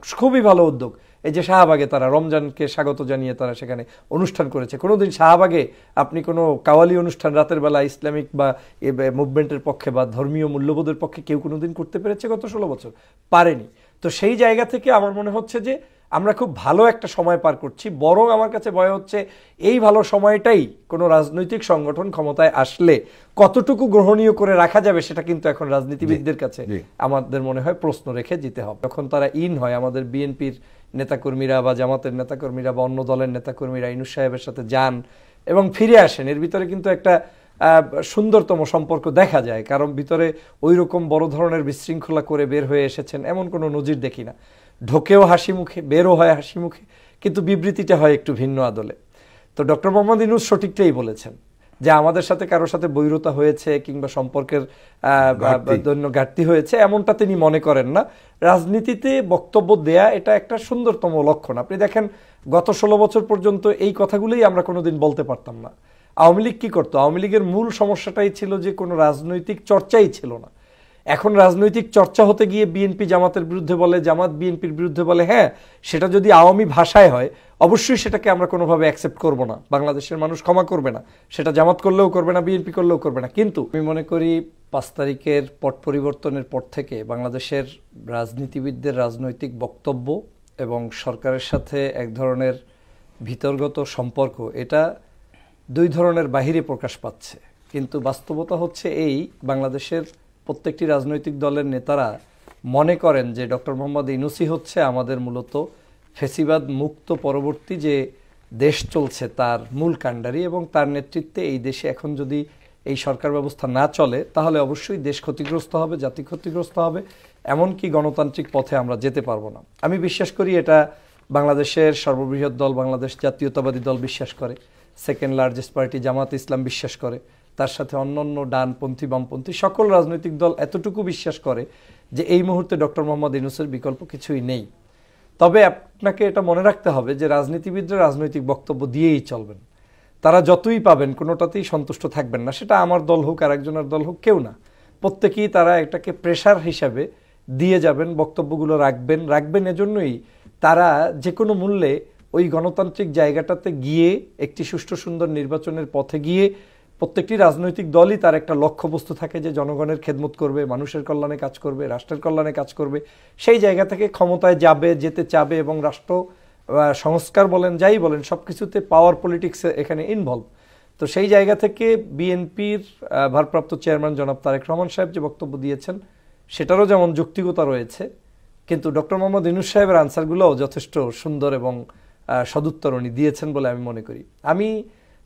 খুবই ভালো উদ্যোগ। এই যে শাহবাগে তারা রমজানকে স্বাগত জানিয়ে তারা সেখানে অনুষ্ঠান করেছে। কোনোদিন শাহবাগে আপনি কোনো কাওয়ালি অনুষ্ঠান রাতের বেলা ইসলামিক বা মুভমেন্টের পক্ষে বা ধর্মীয় মূল্যবোধের পক্ষে কেউ কোনোদিন করতে পেরেছে গত 16 বছর? পারেনি। তো সেই জায়গা থেকে আমার মনে হচ্ছে যে আমরা খুব ভালো একটা সময় পার করছি। বরং আমার কাছে ভয় হচ্ছে এই ভালো সময়টাই কোনো রাজনৈতিক সংগঠন ক্ষমতায় আসলে কতটুকু গ্রহণীয় করে রাখা যাবে সেটা কিন্তু এখন রাজনীতিবিদদের কাছে আমাদের মনে হয় প্রশ্ন রেখে যেতে হবে। যখন তারা হয় আমাদের বিএনপির নেতাকর্মীরা বা জামাতের নেতাকর্মীরা বা অন্য দলের নেতাকর্মীরা ইউনূস সাহেবের সাথে যান এবং ফিরে আসেন, এর ভিতরে কিন্তু একটা সুন্দরতম সম্পর্ক দেখা যায়। কারণ ভিতরে ওই রকম বড় ধরনের বিশৃঙ্খলা করে বের হয়ে এসেছেন এমন কোনো নজির দেখি না। ঢোকেও হাসি মুখে, বেরও হয় হাসি মুখে, কিন্তু বিবৃতিটা হয় একটু ভিন্ন আদলে। তো ডক্টর মোহাম্মদ ইউনূস সঠিকটাই বলেছেন যে আমাদের সাথে কারোর সাথে বৈরতা হয়েছে কিংবা সম্পর্কের ঘাটতি হয়েছে এমনটা তিনি মনে করেন না। রাজনীতিতে বক্তব্য দেয়া এটা একটা সুন্দরতম লক্ষণ। আপনি দেখেন গত 16 বছর পর্যন্ত এই কথাগুলোই আমরা কোনোদিন বলতে পারতাম না। আওয়ামী লীগ কি করতো? আওয়ামী লীগের মূল সমস্যাটাই ছিল যে কোনো রাজনৈতিক চর্চাই ছিল না। এখন রাজনৈতিক চর্চা হতে গিয়ে বিএনপি জামাতের বিরুদ্ধে বলে, জামাত বিএনপির বিরুদ্ধে বলে। হ্যাঁ, সেটা যদি আওয়ামী ভাষায় হয় অবশ্যই সেটাকে আমরা কোনোভাবে অ্যাকসেপ্ট করব না, বাংলাদেশের মানুষ ক্ষমা করবে না, সেটা জামাত করলেও করবে না, বিএনপি করলেও করবে না। কিন্তু আমি মনে করি 5 তারিখের পট পরিবর্তনের পর থেকে বাংলাদেশের রাজনীতিবিদদের রাজনৈতিক বক্তব্য এবং সরকারের সাথে এক ধরনের ভিতরগত সম্পর্ক, এটা 2 ধরনের বাহিরে প্রকাশ পাচ্ছে। কিন্তু বাস্তবতা হচ্ছে এই, বাংলাদেশের প্রত্যেকটি রাজনৈতিক দলের নেতারা মনে করেন যে ডক্টর মোহাম্মদ ইউনূসই হচ্ছে আমাদের মূলত ফেসিবাদ মুক্ত পরবর্তী যে দেশ চলছে তার মূল কাণ্ডারি, এবং তার নেতৃত্বে এই দেশে এখন যদি এই সরকার ব্যবস্থা না চলে তাহলে অবশ্যই দেশ ক্ষতিগ্রস্ত হবে, জাতি ক্ষতিগ্রস্ত হবে, এমনকি গণতান্ত্রিক পথে আমরা যেতে পারবো না। আমি বিশ্বাস করি এটা বাংলাদেশের সর্ববৃহৎ দল বাংলাদেশ জাতীয়তাবাদী দল বিশ্বাস করে, সেকেন্ড লার্জেস্ট পার্টি জামাত ইসলাম বিশ্বাস করে, তার সাথে অন্যান্য ডানপন্থী বামপন্থী সকল রাজনৈতিক দল এতটুকু বিশ্বাস করে যে এই মুহূর্তে ডক্টর মোহাম্মদ ইউনূসের বিকল্প কিছুই নেই। তবে আপনাকে এটা মনে রাখতে হবে যে রাজনীতিবিদরা রাজনৈতিক বক্তব্য দিয়েই চলবেন। তারা যতই পাবেন কোনোটাতেই সন্তুষ্ট থাকবেন না, সেটা আমার দল হোক আর একজনের দল হোক, কেউ না, প্রত্যেকেই তারা এটাকে প্রেশার হিসাবে দিয়ে যাবেন, বক্তব্যগুলো রাখবেন। এজন্যই তারা যে কোনো মূল্যে ওই গণতান্ত্রিক জায়গাটাতে গিয়ে একটি সুষ্ঠু সুন্দর নির্বাচনের পথে গিয়ে প্রত্যেকটি রাজনৈতিক দলই তার একটা লক্ষ্যবস্তু থাকে যে জনগণের খেদমত করবে, মানুষের কল্যাণে কাজ করবে, রাষ্ট্রের কল্যাণে কাজ করবে। সেই জায়গা থেকে ক্ষমতায় যেতে চাবে এবং রাষ্ট্র সংস্কার বলেন যাই বলেন সব কিছুতে পাওয়ার পলিটিক্স এখানে ইনভলভ। তো সেই জায়গা থেকে বিএনপির ভারপ্রাপ্ত চেয়ারম্যান জনাব তারেক রহমান সাহেব যে বক্তব্য দিয়েছেন সেটারও যেমন যৌক্তিকতা রয়েছে, কিন্তু ডক্টর মোহাম্মদ ইউনূস সাহেবের আনসারগুলোও যথেষ্ট সুন্দর এবং সদুত্তর উনি দিয়েছেন বলে আমি মনে করি। আমি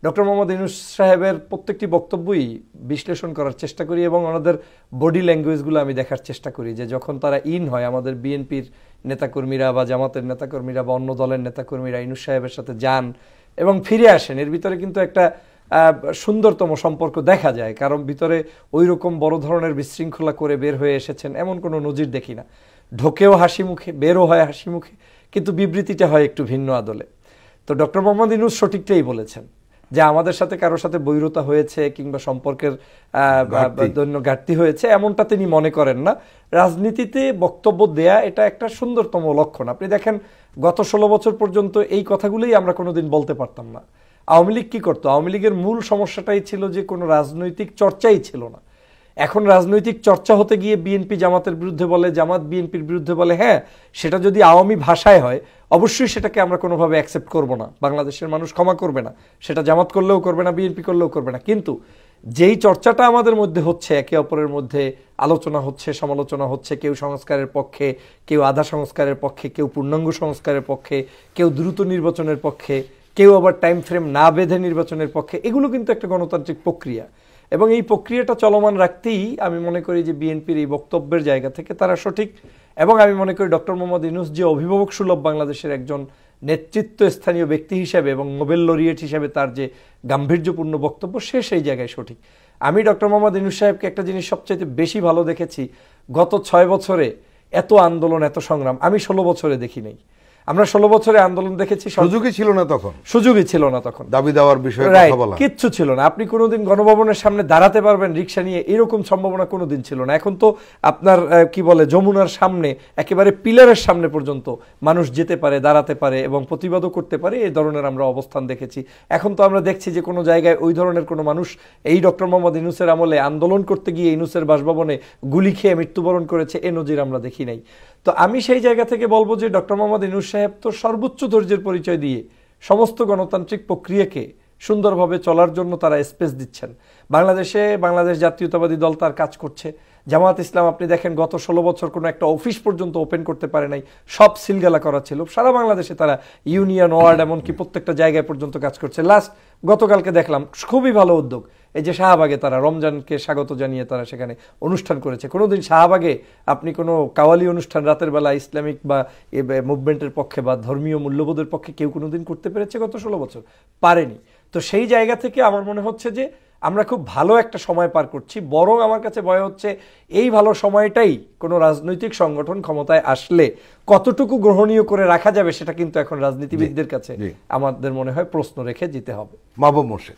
ডক্টর মোহাম্মদ ইউনূস সাহেবের প্রত্যেকটি বক্তব্যই বিশ্লেষণ করার চেষ্টা করি এবং ওনাদের বডি ল্যাঙ্গুয়েজগুলো আমি দেখার চেষ্টা করি যে যখন তারা হয় আমাদের বিএনপির নেতাকর্মীরা বা জামাতের নেতাকর্মীরা বা অন্য দলের নেতাকর্মীরা ইউনূস সাহেবের সাথে যান এবং ফিরে আসেন, এর ভিতরে কিন্তু একটা সুন্দরতম সম্পর্ক দেখা যায়। কারণ ভিতরে ওই রকম বড় ধরনের বিশৃঙ্খলা করে বের হয়ে এসেছেন এমন কোনো নজির দেখি না। ঢোকেও হাসি মুখে, বেরও হয় হাসি মুখে, কিন্তু বিবৃতিটা হয় একটু ভিন্ন আদলে। তো ডক্টর মোহাম্মদ ইউনূস সঠিকটাই বলেছেন যে আমাদের সাথে কারোর সাথে বৈরতা হয়েছে কিংবা সম্পর্কের ঘাটতি হয়েছে এমনটা তিনি মনে করেন না। রাজনীতিতে বক্তব্য দেয়া এটা একটা সুন্দরতম লক্ষণ। আপনি দেখেন গত 16 বছর পর্যন্ত এই কথাগুলোই আমরা কোনোদিন বলতে পারতাম না। আওয়ামী লীগ কি করতো? আওয়ামী লীগের মূল সমস্যাটাই ছিল যে কোনো রাজনৈতিক চর্চাই ছিল না। এখন রাজনৈতিক চর্চা হতে গিয়ে বিএনপি জামাতের বিরুদ্ধে বলে, জামাত বিএনপির বিরুদ্ধে বলে। হ্যাঁ, সেটা যদি আওয়ামী ভাষায় হয় অবশ্যই সেটাকে আমরা কোনোভাবে অ্যাকসেপ্ট করব না, বাংলাদেশের মানুষ ক্ষমা করবে না, সেটা জামাত করলেও করবে না, বিএনপি করলেও করবে না। কিন্তু যেই চর্চাটা আমাদের মধ্যে হচ্ছে, একে অপরের মধ্যে আলোচনা হচ্ছে, সমালোচনা হচ্ছে, কেউ সংস্কারের পক্ষে, কেউ আধা সংস্কারের পক্ষে, কেউ পূর্ণাঙ্গ সংস্কারের পক্ষে, কেউ দ্রুত নির্বাচনের পক্ষে, কেউ আবার টাইম ফ্রেম না বেঁধে নির্বাচনের পক্ষে, এগুলো কিন্তু একটা গণতান্ত্রিক প্রক্রিয়া এবং এই প্রক্রিয়াটা চলমান রাখতেই আমি মনে করি যে বিএনপির এই বক্তব্যের জায়গা থেকে তারা সঠিক। এবং আমি মনে করি ডক্টর মোহাম্মদ ইউনূস যে অভিভাবক সুলভ বাংলাদেশের একজন নেতৃত্ব স্থানীয় ব্যক্তি হিসেবে এবং নোবেল লরিয়েট হিসেবে তার যে গাম্ভীর্যপূর্ণ বক্তব্য সেই জায়গায় সঠিক। আমি ডক্টর মোহাম্মদ ইউনূস সাহেবকে একটা জিনিস সবচেয়ে বেশি ভালো দেখেছি, গত 6 বছরে এত আন্দোলন, এত সংগ্রাম আমি 16 বছরে দেখি নাই। আমরা 16 বছরে আন্দোলন দেখেছি, সুযোগই ছিল না তখন, সুযোগই ছিল না তখন দাবি দেওয়ার বিষয়ে Right, কথা বলা, কিচ্ছু ছিল না। আপনি কোনোদিন গণভবনের সামনে দাঁড়াতে পারবেন রিক্সা নিয়ে, এরকম সম্ভাবনা কোনোদিন ছিল না। এখন তো আপনার কি বলে যমুনার সামনে একেবারে পিলারের সামনে পর্যন্ত মানুষ যেতে পারে, দাঁড়াতে পারে এবং প্রতিবাদও করতে পারে, এই ধরনের আমরা অবস্থান দেখেছি। এখন তো আমরা দেখছি যে কোনো জায়গায় ওই ধরনের কোনো মানুষ এই ডক্টর মোহাম্মদ ইউনূসের আমলে আন্দোলন করতে গিয়ে ইউনূসের বাসভবনে গুলি খেয়ে মৃত্যুবরণ করেছে, এ নজির আমরা দেখি নাই। তো আমি সেই জায়গা থেকে বলবো যে ডক্টর মোহাম্মদ ইউনূস সাহেব তো সর্বোচ্চ ধৈর্যের পরিচয় দিয়ে সমস্ত গণতান্ত্রিক প্রক্রিয়াকে সুন্দরভাবে চলার জন্য তারা স্পেস দিচ্ছেন। বাংলাদেশে বাংলাদেশ জাতীয়তাবাদী দল তার কাজ করছে। জামাত ইসলাম আপনি দেখেন গত 16 বছর কোনো একটা অফিস পর্যন্ত ওপেন করতে পারে নাই, সব সিলগালা করা ছিল। সারা বাংলাদেশে তারা ইউনিয়ন, ওয়ার্ড, এমনকি প্রত্যেকটা জায়গায় পর্যন্ত কাজ করছে। লাস্ট গতকালকে দেখলাম খুবই ভালো উদ্যোগ, এই যে শাহবাগে তারা রমজানকে স্বাগত জানিয়ে তারা সেখানে অনুষ্ঠান করেছে। কোনোদিন শাহবাগে আপনি কোনো কাওয়ালি অনুষ্ঠান রাতের বেলা ইসলামিক বা মুভমেন্টের পক্ষে বা ধর্মীয় মূল্যবোধের পক্ষে কেউ কোনোদিন করতে পেরেছে? গত 16 বছর পারেনি। তো সেই জায়গা থেকে আমার মনে হচ্ছে যে আমরা খুব ভালো একটা সময় পার করছি। বরং আমার কাছে ভয় হচ্ছে এই ভালো সময়টাই কোনো রাজনৈতিক সংগঠন ক্ষমতায় আসলে কতটুকু গ্রহণীয় করে রাখা যাবে, সেটা কিন্তু এখন রাজনীতিবিদদের কাছে আমাদের মনে হয় প্রশ্ন রেখে যেতে হবে। মাহবুব মোর্শেদ।